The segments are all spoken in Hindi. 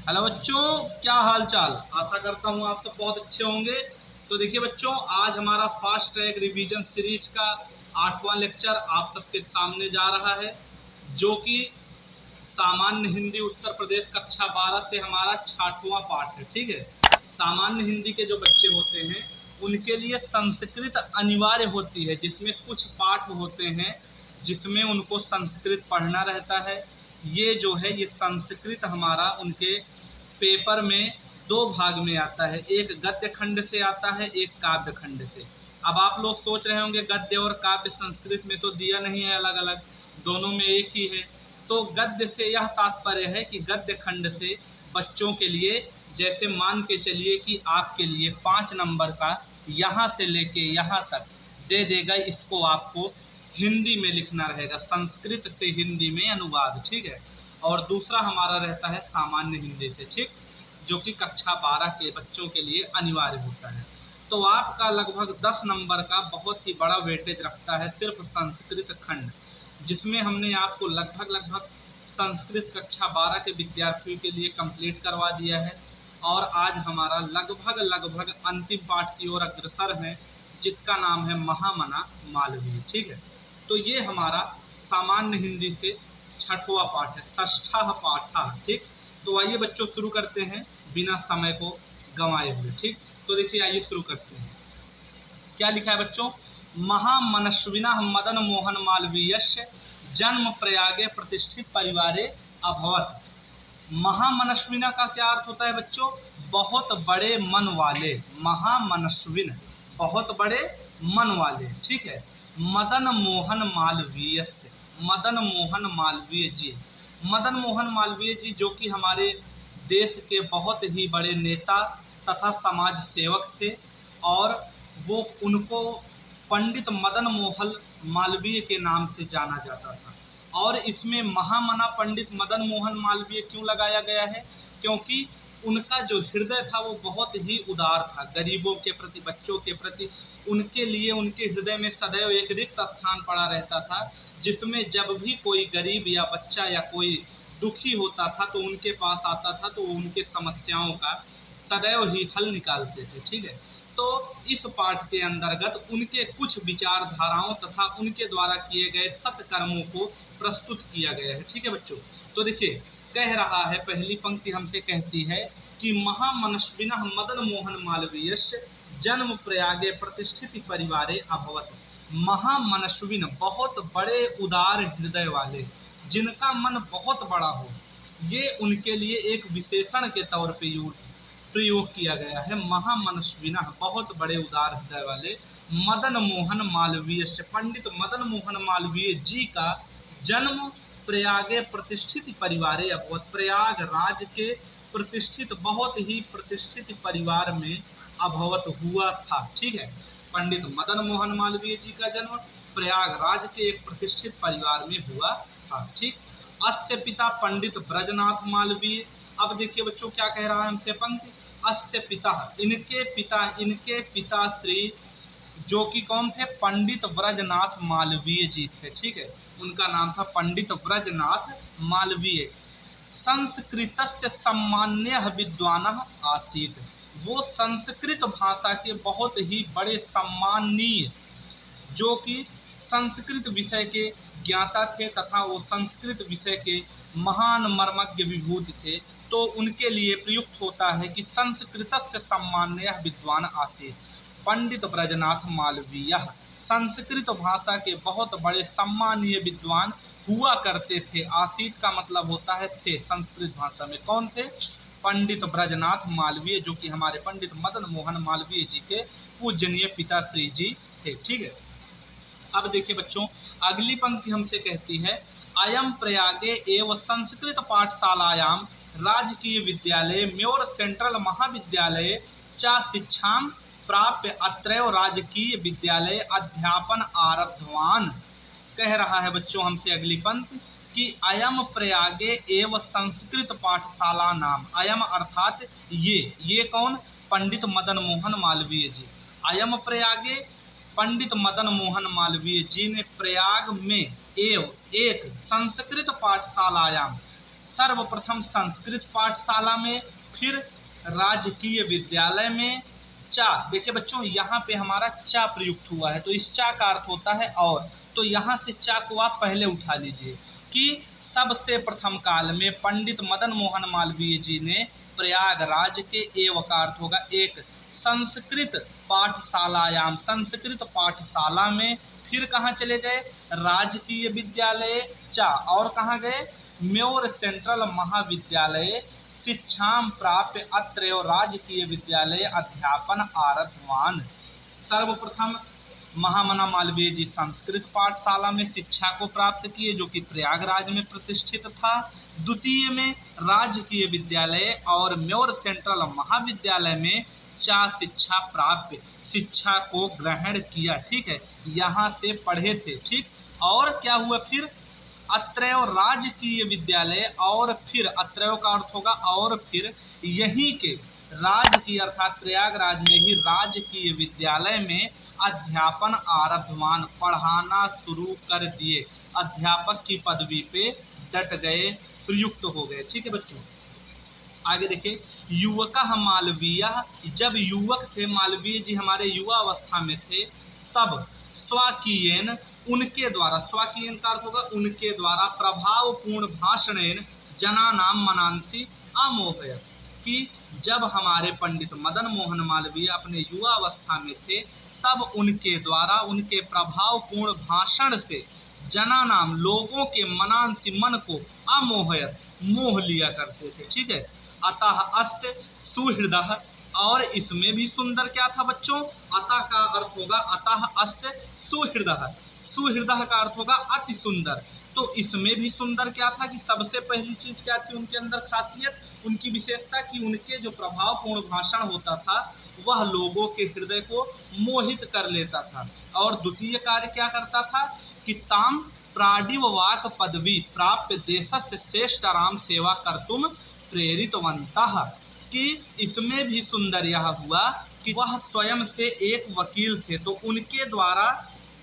हेलो बच्चों, क्या हाल चाल। आशा करता हूँ आप सब बहुत अच्छे होंगे। तो देखिए बच्चों, आज हमारा फास्ट ट्रैक रिवीजन सीरीज का 8वां लेक्चर आप सबके सामने जा रहा है, जो कि सामान्य हिंदी उत्तर प्रदेश कक्षा 12 से हमारा 6वां पाठ है। ठीक है। सामान्य हिंदी के जो बच्चे होते हैं उनके लिए संस्कृत अनिवार्य होती है, जिसमें कुछ पाठ होते हैं जिसमें उनको संस्कृत पढ़ना रहता है। ये जो है ये संस्कृत हमारा उनके पेपर में दो भाग में आता है, एक गद्य खंड से आता है, एक काव्य खंड से। अब आप लोग सोच रहे होंगे गद्य और काव्य संस्कृत में तो दिया नहीं है अलग अलग, दोनों में एक ही है। तो गद्य से यह तात्पर्य है कि गद्य खंड से बच्चों के लिए, जैसे मान के चलिए कि आपके लिए 5 नंबर का यहाँ से लेके यहाँ तक दे देगा, इसको आपको हिंदी में लिखना रहेगा, संस्कृत से हिंदी में अनुवाद। ठीक है। और दूसरा हमारा रहता है सामान्य हिंदी से, ठीक, जो कि कक्षा 12 के बच्चों के लिए अनिवार्य होता है। तो आपका लगभग 10 नंबर का बहुत ही बड़ा वेटेज रखता है सिर्फ संस्कृत खंड, जिसमें हमने आपको लगभग लगभग संस्कृत कक्षा 12 के विद्यार्थियों के लिए कंप्लीट करवा दिया है। और आज हमारा लगभग लगभग अंतिम पाठ की ओर अग्रसर है, जिसका नाम है महामना मालवीय। ठीक है। तो ये हमारा सामान्य हिंदी से 6वां पाठ है, षष्ठा पाठ। ठीक। तो आइए बच्चों शुरू करते हैं बिना समय को गंवाए हुए। ठीक। तो देखिए आइए शुरू करते हैं। क्या लिखा है बच्चों? महामनस्विना मदन मोहन मालवीयस्य जन्म प्रयागे प्रतिष्ठित परिवारे अभवत। महामनस्विना का क्या अर्थ होता है बच्चों? बहुत बड़े मन वाले। महामनस्विन, बहुत बड़े मन वाले। ठीक है। मदन मोहन मालवीय से, मदन मोहन मालवीय जी, मदन मोहन मालवीय जी जो कि हमारे देश के बहुत ही बड़े नेता तथा समाज सेवक थे। और वो उनको पंडित मदन मोहन मालवीय के नाम से जाना जाता था। और इसमें महामना पंडित मदन मोहन मालवीय क्यों लगाया गया है? क्योंकि उनका जो हृदय था वो बहुत ही उदार था, गरीबों के प्रति, बच्चों के प्रति। उनके लिए उनके हृदय में सदैव एक रिक्त स्थान पड़ा रहता था, जिसमें जब भी कोई गरीब या बच्चा या कोई दुखी होता था तो उनके पास आता था, तो उनके समस्याओं का सदैव ही हल निकालते थे। ठीक है। तो इस पाठ के अंतर्गत उनके कुछ विचारधाराओं तथा उनके द्वारा किए गए सत्कर्मों को प्रस्तुत किया गया है। ठीक है बच्चों। तो देखिए, कह रहा है, पहली पंक्ति हमसे कहती है कि महामनस्विनः मदन मोहन मालवीयस्य जन्म प्रयागे प्रतिष्ठित परिवारे अभवत। महामनस्विन, बहुत बड़े उदार हृदय वाले, जिनका मन बहुत बड़ा हो, ये उनके लिए एक विशेषण के तौर पे प्रयोग किया गया है। महामनस्विना, बहुत बड़े उदार हृदय वाले, मदन मोहन मालवीय से, पंडित मदन मोहन मालवीय जी का जन्म प्रयागे प्रतिष्ठित परिवारे अभवत, प्रयाग राज के प्रतिष्ठित, बहुत ही प्रतिष्ठित परिवार में अभवत हुआ था। ठीक है। पंडित मदन मोहन मालवीय जी का जन्म प्रयागराज के एक प्रतिष्ठित परिवार में हुआ था। ठीक। अस्य पिता पंडित ब्रजनाथ मालवीय। अब देखिए बच्चों क्या कह रहा है हमसे पंक्ति, अस्य पिता, इनके पिता श्री, जो कि कौन थे? पंडित ब्रजनाथ मालवीय जी थे। ठीक है। उनका नाम था पंडित ब्रजनाथ मालवीय। संस्कृतस्य सम्मान्यः विद्वानः आसीत्। वो संस्कृत भाषा के बहुत ही बड़े सम्माननीय, जो कि संस्कृत विषय के ज्ञाता थे तथा वो संस्कृत विषय के महान मर्मज्ञ विभूति थे। तो उनके लिए प्रयुक्त होता है कि संस्कृतस्य सम्मान्यः विद्वान आसीत्। पंडित ब्रजनाथ मालवीय संस्कृत भाषा के बहुत बड़े सम्मानीय विद्वान हुआ करते थे। आसीत का मतलब होता है थे। संस्कृत भाषा में कौन थे? पंडित ब्रजनाथ मालवीय, जो कि हमारे पंडित मदन मोहन मालवीय जी के पूजनीय पिताश्री जी थे। ठीक है। अब देखिए बच्चों, अगली पंक्ति हमसे कहती है, अयम प्रयागे एवं संस्कृत पाठशालायाम राजकीय विद्यालय म्योर सेंट्रल महाविद्यालय चा शिक्षा प्राप्य अत्रैव राजकीय विद्यालय अध्यापन आरब्धवान। कह रहा है बच्चों हमसे अगली पंक्ति कि अयम प्रयागे एवं संस्कृत पाठशाला नाम, अयम अर्थात ये कौन? पंडित मदन मोहन मालवीय जी। अयम प्रयागे, पंडित मदन मोहन मालवीय जी ने प्रयाग में एवं एक संस्कृत पाठशालायाम, सर्वप्रथम संस्कृत पाठशाला में, फिर राजकीय विद्यालय में। चा, देखिए बच्चों यहाँ पे हमारा चा प्रयुक्त हुआ है, तो इस चा का अर्थ होता है और, तो यहाँ से चा को आप पहले उठा लीजिए कि सबसे प्रथम काल में पंडित मदन मोहन मालवीय जी ने प्रयागराज के, एव का अर्थ होगा एक, संस्कृत पाठशालायाम, संस्कृत पाठशाला में, फिर कहाँ चले गए, राजकीय विद्यालय चा, और कहाँ गए, म्योर सेंट्रल महाविद्यालय शिक्षाम प्राप्य अत्रैव राजकीय विद्यालय अध्यापन आरब्धवान। सर्वप्रथम महामना मालवीय जी संस्कृत पाठशाला में शिक्षा को प्राप्त किए जो कि प्रयागराज में प्रतिष्ठित था। द्वितीय में राजकीय विद्यालय और म्योर सेंट्रल महाविद्यालय में चा शिक्षा प्राप्त, शिक्षा को ग्रहण किया, ठीक है, यहाँ से पढ़े थे, ठीक। और क्या हुआ फिर, अत्रैव राजकीय विद्यालय, और फिर अत्रैव का अर्थ होगा और फिर, यहीं के राजकीय अर्थात प्रयागराज में ही राजकीय विद्यालय में अध्यापन आरब्धवान, पढ़ाना शुरू कर दिए, अध्यापक की पदवी पे डट गए, प्रयुक्त हो गए, ठीक है बच्चों। आगे देखिए, युवक मालवीय, जब युवक थे मालवीय जी हमारे युवा अवस्था में थे, तब स्वकीयन, उनके द्वारा, स्वकीयन का अर्थ होगा उनके द्वारा, प्रभावपूर्ण भाषणेन जनानाम मनांसी अमोहयत, कि जब हमारे पंडित मदन मोहन मालवीय अपने युवा अवस्था में थे, तब उनके द्वारा, उनके प्रभावपूर्ण भाषण से जना नाम, लोगों के मनांसी, मन को, अमोहयत, मोह लिया करते थे, ठीक है। अतः अस्त सुहृदय, और इसमें भी सुंदर क्या था बच्चों, अतः का अर्थ होगा, अतः अस्त सुहृदय, सुहृदय का अर्थ होगा अति सुंदर, तो इसमें भी सुंदर क्या था कि सबसे पहली चीज क्या थी उनके अंदर खासियत, उनकी विशेषता, कि उनके जो प्रभावपूर्ण भाषण होता था वह लोगों के हृदय को मोहित कर लेता था। और द्वितीय कार्य क्या करता था कि ताम प्राडिव वाक पदवी प्राप्त देशस्य श्रेष्ठराम सेवा कर्तुम प्रेरितवन्तः, कि इसमें भी सुंदर यह हुआ कि वह स्वयं से एक वकील थे, तो उनके द्वारा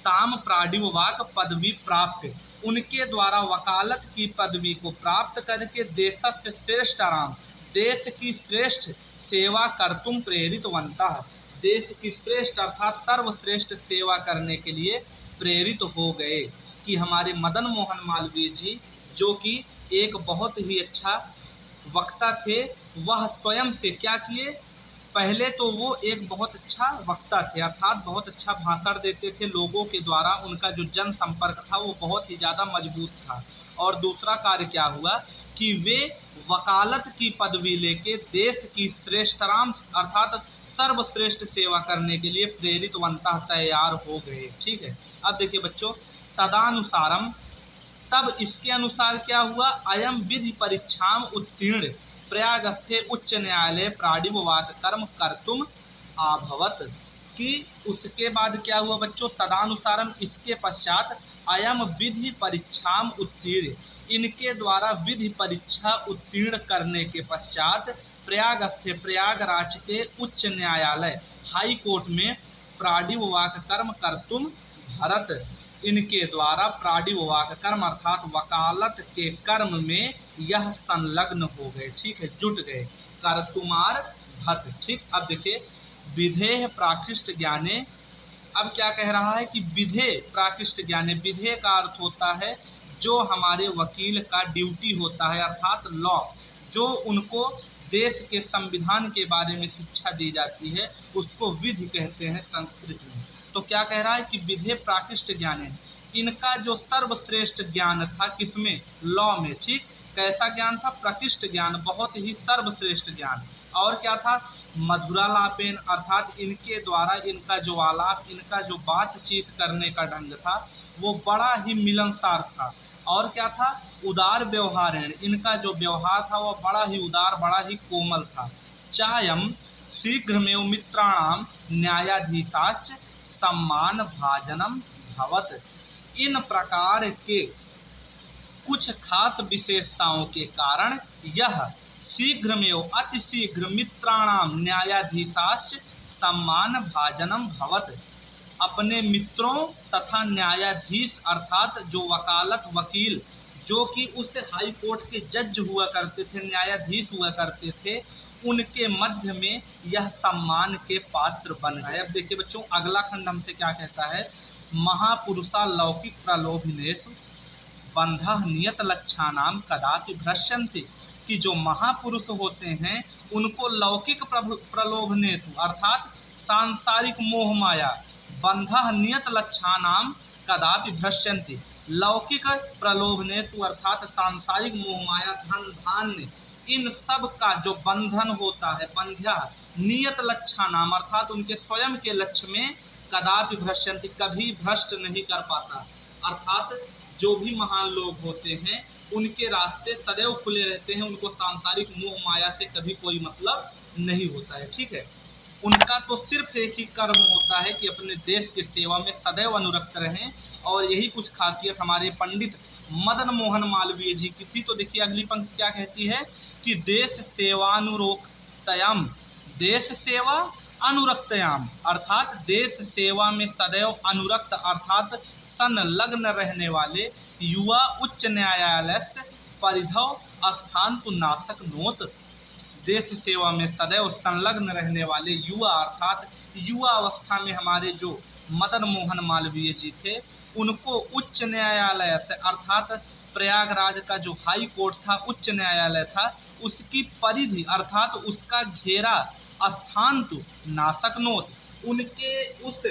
ताम प्राडिव वाक पदवी प्राप्त, उनके द्वारा वकालत की पदवी को प्राप्त करके देशस्य श्रेष्ठराम, देश की श्रेष्ठ सेवा कर्तुम प्रेरितवन्तः, देश की श्रेष्ठ अर्थात सर्वश्रेष्ठ सेवा करने के लिए प्रेरित हो गए। कि हमारे मदन मोहन मालवीय जी जो कि एक बहुत ही अच्छा वक्ता थे, वह स्वयं से क्या किए, पहले तो वो एक बहुत अच्छा वक्ता थे, अर्थात बहुत अच्छा भाषण देते थे लोगों के द्वारा, उनका जो जन संपर्क था वो बहुत ही ज़्यादा मजबूत था। और दूसरा कार्य क्या हुआ कि वे वकालत की पदवी लेके देश की श्रेष्ठराम अर्थात सर्वश्रेष्ठ सेवा करने के लिए प्रेरितवन्तः तैयार हो गए, ठीक है। अब देखिए बच्चों, तदानुसारम, तब इसके अनुसार क्या हुआ, अयम विधि परीक्षाम उत्तीर्ण प्रयागस्थे उच्च न्यायालय प्राडिव वाक कर्म कर्तुम आभवत, कि उसके बाद क्या हुआ बच्चों, तदानुसारम, इसके पश्चात, अयम विधि परीक्षाम उत्तीर्ण, इनके द्वारा विधि परीक्षा उत्तीर्ण करने के पश्चात प्रयागस्थे, प्रयागराज के उच्च न्यायालय हाई कोर्ट में प्राडिव वाक कर्म कर्तुम भरत, इनके द्वारा प्राडिव वाक कर्म अर्थात वकालत के कर्म में यह संलग्न हो गए, ठीक है, जुट गए, कर्तुमार भट्ट, ठीक। अब देखिए, विधेय प्राकृष्ट ज्ञाने, अब क्या कह रहा है कि विधेय प्राकृष्ट ज्ञाने, विधेय का अर्थ होता है जो हमारे वकील का ड्यूटी होता है, अर्थात लॉ, जो उनको देश के संविधान के बारे में शिक्षा दी जाती है उसको विधि कहते हैं संस्कृत में। तो क्या कह रहा है कि विधेय प्राकृष्ट ज्ञान है, इनका जो सर्वश्रेष्ठ ज्ञान था किसमें, लॉ में, ठीक। कैसा ज्ञान था, प्रकृष्ट ज्ञान, बहुत ही सर्वश्रेष्ठ ज्ञान। और क्या था, मधुरालापेन, अर्थात इनके द्वारा इनका जो आलाप, इनका जो बातचीत करने का ढंग था वो बड़ा ही मिलनसार था। और क्या था, उदार व्यवहार है, इनका जो व्यवहार था वह बड़ा ही उदार, बड़ा ही कोमल था। चायम शीघ्रमेव मित्राणाम न्यायाधीशाच सम्मान भाजनम भवत, इन प्रकार के कुछ खास विशेषताओं के कारण यह शीघ्रमेव, अतिशीघ्र, मित्राणाम न्यायाधीशाच सम्मान भाजनम भवत, अपने मित्रों तथा न्यायाधीश अर्थात जो वकालत वकील जो कि उस हाई कोर्ट के जज हुआ करते थे, न्यायाधीश हुआ करते थे, उनके मध्य में यह सम्मान के पात्र बन गए। अब देखिए बच्चों, अगला खंड हमसे क्या कहता है, महापुरुषा लौकिक प्रलोभनेषु बंधः नियत लक्षानाम कदापि भ्रश्यन्ति, कि जो महापुरुष होते हैं उनको लौकिक प्रलोभनेषु अर्थात सांसारिक मोह माया, बंधः नियत लक्षानाम कदापि भ्रश्यन्ति, लौकिक प्रलोभनेषु अर्थात सांसारिक मोह माया, धन धान्य, इन सब का जो बंधन होता है, बंध्या नियत लक्षानाम अर्थात उनके स्वयं के लक्ष्य में, कदापि भ्रश्यन्ति कभी भ्रष्ट नहीं कर पाता। अर्थात जो भी महान लोग होते हैं उनके रास्ते सदैव खुले रहते हैं, उनको सांसारिक मोह माया से कभी कोई मतलब नहीं होता है। ठीक है, उनका तो सिर्फ एक ही कर्म होता है कि अपने देश की सेवा में सदैव अनुरक्त रहें, और यही कुछ खासियत हमारे पंडित मदन मोहन मालवीय जी की थी। तो देखिए अगली पंक्ति क्या कहती है कि देश सेवानुरक्तयाम, देश सेवा अनुरक्तयाम अर्थात देश सेवा में सदैव अनुरक्त अर्थात संलग्न रहने वाले युवा उच्च न्यायालय से परिधौ स्थान तो नाशक नोत, देश सेवा में सदैव संलग्न रहने वाले युवा अर्थात युवा अवस्था में हमारे जो मदन मोहन मालवीय जी थे, उनको उच्च न्यायालय से अर्थात प्रयागराज का जो हाई कोर्ट था, उच्च न्यायालय था, उसकी परिधि अर्थात उसका घेरा स्थान तो नाशक नोत, उनके उस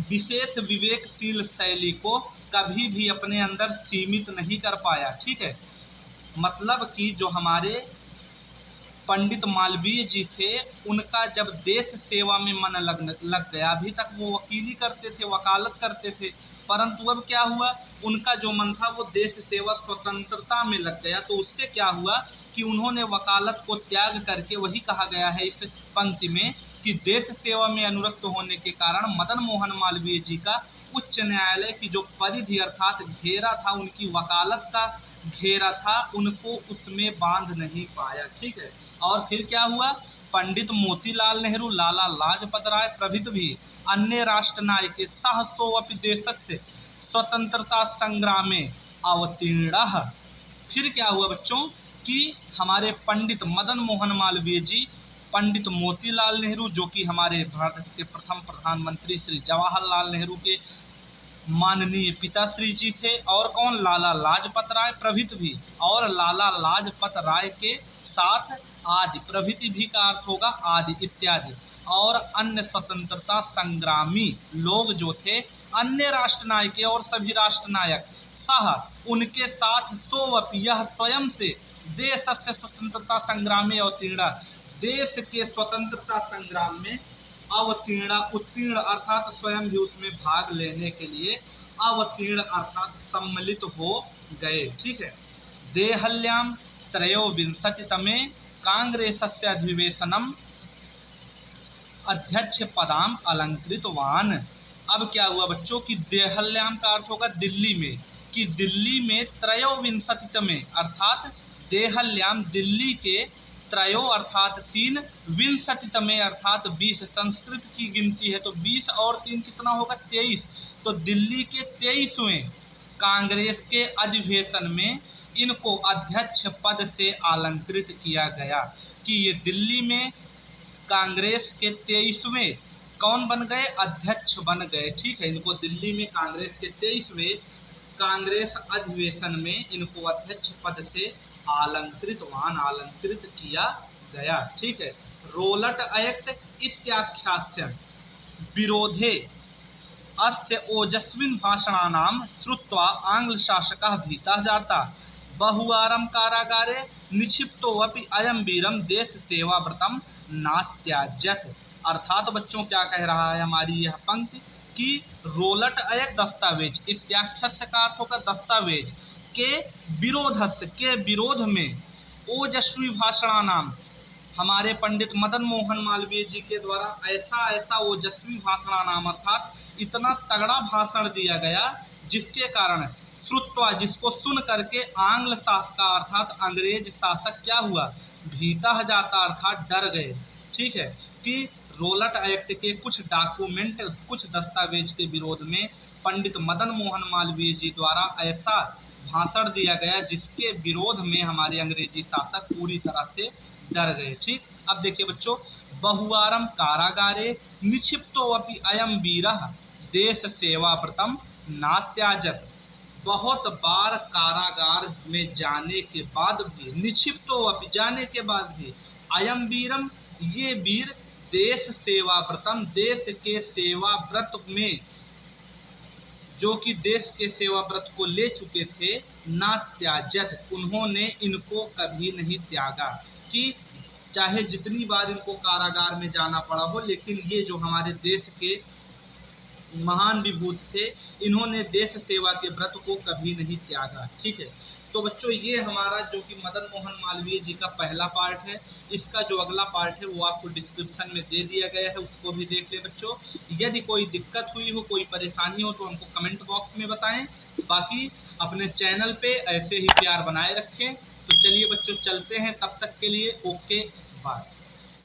विशेष विवेकशील शैली को कभी भी अपने अंदर सीमित नहीं कर पाया। ठीक है, मतलब कि जो हमारे पंडित मालवीय जी थे, उनका जब देश सेवा में मन लग गया, अभी तक वो वकीली करते थे, वकालत करते थे, परंतु अब क्या हुआ, उनका जो मन था वो देश सेवा स्वतंत्रता में लग गया। तो उससे क्या हुआ कि उन्होंने वकालत को त्याग करके, वही कहा गया है इस पंक्ति में कि देश सेवा में अनुरक्त होने के कारण मदन मोहन मालवीय जी का उच्च न्यायालय की जो परिधि अर्थात घेरा था, उनकी वकालत का घेरा था, उनको उसमें बांध नहीं पाया। ठीक है, और फिर क्या हुआ, पंडित मोतीलाल नेहरू, लाला लाजपत राय प्रभृति भी अन्य राष्ट्र नायक सहसोऽपि देशस्य स्वतंत्रता संग्रामे अवतीर्णः। फिर क्या हुआ बच्चों कि हमारे पंडित मदन मोहन मालवीय जी, पंडित मोतीलाल नेहरू जो कि हमारे भारत के प्रथम प्रधानमंत्री श्री जवाहरलाल नेहरू के माननीय पिताश्री जी थे, और कौन, लाला लाजपत राय प्रभृति भी, और लाला लाजपत राय के साथ आदि, प्रभृति भी का अर्थ होगा आदि इत्यादि, और अन्य स्वतंत्रता संग्रामी लोग जो थे, अन्य राष्ट्र नायक और सभी राष्ट्र नायक सह उनके साथ सोवपि यह स्वयं से देश से स्वतंत्रता संग्राम में अवतीर्ण, देश के स्वतंत्रता संग्राम में अवतीर्ण, उत्तीर्ण अर्थात स्वयं भी उसमें भाग लेने के लिए अवतीर्ण अर्थात सम्मिलित हो गए। ठीक है, देहल्याम त्रयोविंशतितमे कांग्रेसस्य अधिवेशनम अध्यक्ष पदाम अलंकृतवान। अब क्या हुआ बच्चों की देहल्याम का अर्थ होगा दिल्ली में, कि दिल्ली में त्रयोविंशतितमे अर्थात देहल्याम दिल्ली के, त्रयो अर्थात 3, विंशतितमे अर्थात 20, संस्कृत की गिनती है तो 20 और 3 कितना होगा 23, तो दिल्ली के 23वें कांग्रेस के अधिवेशन में इनको अध्यक्ष पद से अलंकृत किया गया, कि ये दिल्ली में कांग्रेस के 23वें कौन बन गए, अध्यक्ष बन गए। ठीक है, इनको दिल्ली में कांग्रेस के 23वें कांग्रेस अधिवेशन में इनको अध्यक्ष पद से अलंकृत किया गया। ठीक है, रोलट एक्ट इत्याख्यास्य विरोधे अस्य ओजस्विन भाषणानां श्रुत्वा आंग्ल शासकः भीतः जाता, बहुवारं कारागारे निक्षिप्तोऽपि अयं वीरं देश सेवाव्रतं नात्याज्यत। अर्थात बच्चों क्या कह रहा है हमारी यह पंक्ति कि रोलट एक्ट दस्तावेज, इत्याख्यस्य का अर्थ होगा दस्तावेज, के विरोधस्य के विरोध में ओजस्वी भाषणानाम हमारे पंडित मदन मोहन मालवीय जी के द्वारा ऐसा ओजस्वी भाषणानाम अर्थात इतना तगड़ा भाषण दिया गया जिसके कारण श्रुत्वा जिसको सुन करके आंग्ल शासक अर्थात अंग्रेज शासक क्या हुआ, भीतः जाता अर्थात डर गए। ठीक है, कि रोलट एक्ट के कुछ डॉक्यूमेंट, कुछ दस्तावेज के विरोध में पंडित मदन मोहन मालवीय जी द्वारा ऐसा भाषण दिया गया जिसके विरोध में हमारे अंग्रेजी शासक पूरी तरह से डर गए। ठीक, अब देखिए बच्चों, बहुवारम कारागारे निक्षिप्तो अपि अयम वीरः देश सेवा व्रतम नात्याजत। बहुत बार कारागार में जाने के बाद भी, निक्षिप्तो अपि जाने के बाद भी, अयम वीरम ये वीर देश सेवा व्रतम देश के सेवा व्रत में, जो कि देश के सेवा व्रत को ले चुके थे, ना त्याजत उन्होंने इनको कभी नहीं त्यागा। कि चाहे जितनी बार इनको कारागार में जाना पड़ा हो, लेकिन ये जो हमारे देश के महान विभूत थे, इन्होंने देश सेवा के व्रत को कभी नहीं त्यागा। ठीक है, तो बच्चों ये हमारा जो कि मदन मोहन मालवीय जी का पहला पार्ट है। इसका जो अगला पार्ट है वो आपको डिस्क्रिप्शन में दे दिया गया है, उसको भी देख ले बच्चों। यदि कोई दिक्कत हुई हो, कोई परेशानी हो, तो हमको कमेंट बॉक्स में बताएं। बाकी अपने चैनल पे ऐसे ही प्यार बनाए रखें। तो चलिए बच्चों चलते हैं, तब तक के लिए ओके बाय।